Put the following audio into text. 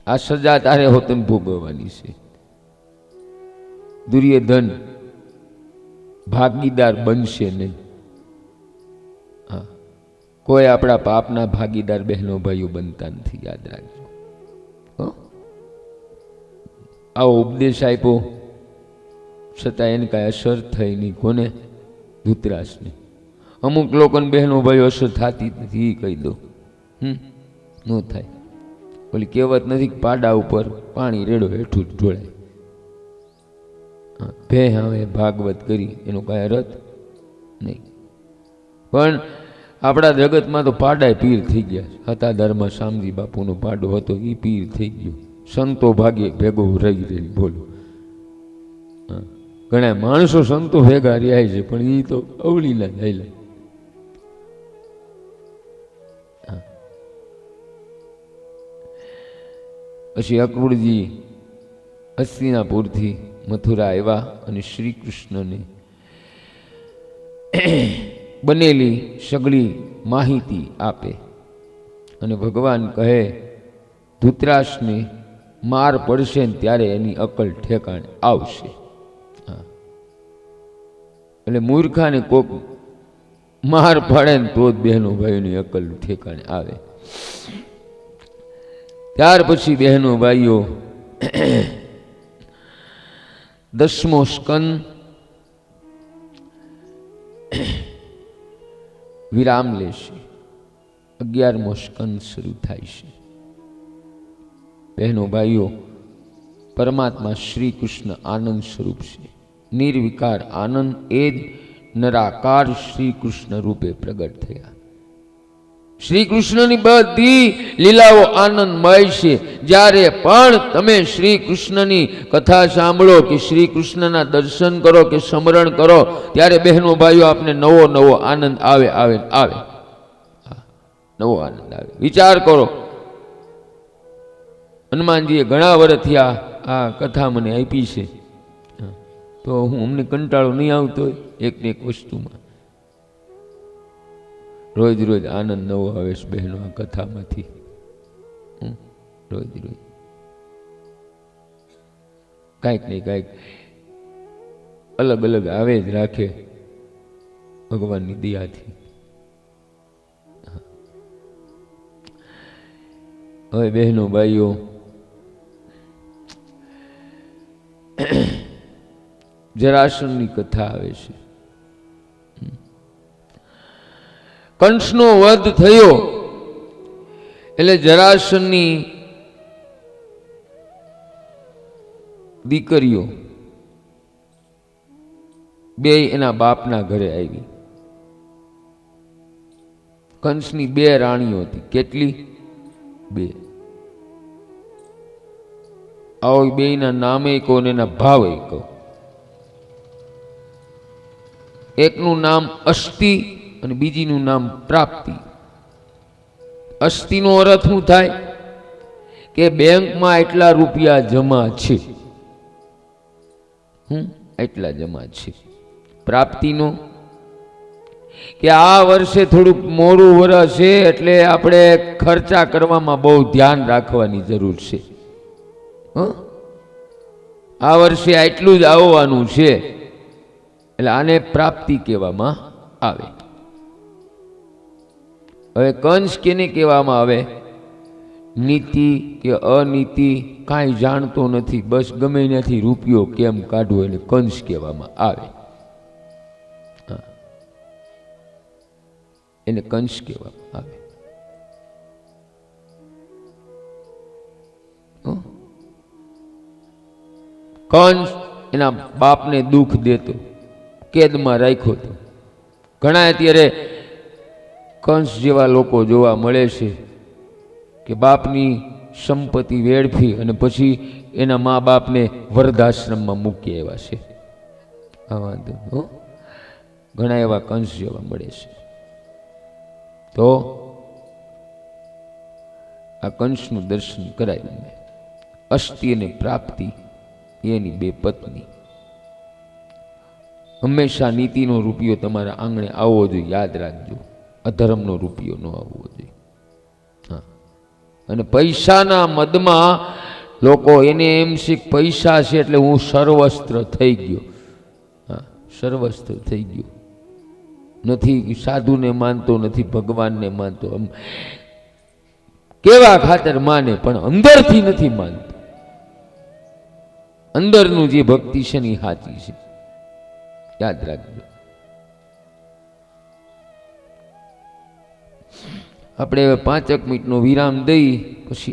આ સજા તારે હોતન ભોગવવાની છે. દુર્યોધન ભાગીદાર બનશે નહીં. હા, કોઈ આપણા પાપના ભાગીદાર બહેનો ભાઈઓ બનતા નથી, યાદ રાખજો. આવો ઉપદેશ આપ્યો છતાં એને કાંઈ અસર થઈ નહીં. કોને? ધૃતરાષ્ટ્રને. અમુક લોકોને બહેનો ભાઈઓ અસર થતી નથી, એ કહી દો. ન થાય. ઓલી કહેવત નથી, પાડા ઉપર પાણી રેડો હેઠું જ ઢોળાય. ભે હવે ભાગવત કરી એનો કાંઈ અર્થ નહીં. પણ આપણા જગતમાં તો પાડાય પીર થઈ ગયા. હતાદરમાં શામજી બાપુનો પાડો હતો, એ પીર થઈ ગયો. સંતો ભાગે ભેગો રહી રહી. બોલો, ઘણા માણસો સંતો ભેગા રહ્યા છે, પણ એ તો અવળીના થયેલા. પછી અક્રૂરજી હસ્તિનાપુરથી મથુરા આવ્યા અને શ્રી કૃષ્ણને બનેલી સગળી માહિતી આપે અને ભગવાન કહે ધૃતરાષ્ટ્રને માર પડશે ને ત્યારે એની અકલ ઠેકાણે આવશે. એટલે મૂર્ખાને કોક માર પડે ને તો જ બહેનો ભાઈઓની અકલ ઠેકાણે આવે. ત્યાર પછી બહેનો ભાઈઓ 10મો સ્કંદ વિરામ લેશે. 11મો સ્કંદ શરૂ થાય છે. બહેનો ભાઈઓ, પરમાત્મા શ્રી કૃષ્ણ આનંદ સ્વરૂપ છે. નિર્વિકાર આનંદ એ જ નરાકાર શ્રી કૃષ્ણ રૂપે પ્રગટ થયા. શ્રી કૃષ્ણની બધી લીલાઓ આનંદમય છે. જ્યારે પણ તમે શ્રી કૃષ્ણની કથા સાંભળો કે શ્રી કૃષ્ણના દર્શન કરો કે સ્મરણ કરો, ત્યારે બહેનો ભાઈઓ આપને નવો નવો આનંદ આવે આવે આવે. નવો આનંદ આવે. વિચાર કરો, હનુમાનજીએ ઘણા વર્ષથી આ કથા મને આપી છે, તો હું અમને કંટાળો નહીં આવતો એક ને એક વસ્તુમાં. રોજ રોજ આનંદ નવો આવે છે બહેનો આ કથામાંથી. રોજ રોજ કાંઈક ને કાંઈક અલગ અલગ આવે જ રાખે ભગવાનની દયાથી. હવે બહેનો ભાઈઓ, જરાસંધની કથા આવે છે. કંસનો વધ થયો એટલે જરાસંધની દીકરીઓ બે એના બાપના ઘરે આવી. કંસની 2 રાણીઓ હતી. કેટલી? 2. આવો બેયના નામે કહો ને એના ભાવે કહો. એકનું નામ અસ્તિ અને બીજીનું નામ પ્રાપ્તિ. અસ્તિનો અર્થ શું થાય? કે બેંકમાં એટલા રૂપિયા જમા છે, એટલા જમા છે. પ્રાપ્તિનો કે આ વર્ષે થોડુંક મોડું વરસ છે એટલે આપણે ખર્ચા કરવામાં બહુ ધ્યાન રાખવાની જરૂર છે. આ વર્ષે આટલું જ આવવાનું છે, એટલે આને પ્રાપ્તિ કહેવામાં આવે. હવે કંસ કેને કહેવામાં આવે? નીતિ કે અનીતિ કાંઈ જાણતો નથી, બસ ગમે ત્યાંથી રૂપિયો કેમ કાઢવો એટલે કંસ કહેવામાં આવે. એને કંસ કહેવામાં આવે. કંસ એના બાપને દુઃખ દેતો, કેદમાં રાખ્યો હતો. ઘણા અત્યારે કંસ જેવા લોકો જોવા મળે છે કે બાપની સંપત્તિ વેડફી અને પછી એના મા બાપને વૃદ્ધાશ્રમમાં મૂકી આવ્યા છે. આ વાંધો, ઘણા એવા કંસ જેવા મળે છે. તો આ કંસનું દર્શન કરાવ્યું. અસ્તિ અને પ્રાપ્તિ એની 2 પત્ની. હંમેશા નીતિનો રૂપિયો તમારા આંગણે આવવો જોઈએ, યાદ રાખજો. અધર્મનો રૂપિયો ન આવવો જોઈએ. હા, અને પૈસાના મદમાં લોકો એને એમ છે કે પૈસા છે એટલે હું સર્વસ્ત્ર થઈ ગયો. હા, સર્વસ્ત્ર થઈ ગયો. નથી સાધુને માનતો, નથી ભગવાનને માનતો. કેવા ખાતર માને પણ અંદરથી નથી માનતો. અંદરનું જે ભક્તિ છે ને એ સાચી છે, યાદ રાખજો. આપણે હવે 5 મિનિટનો વિરામ દઈ પછી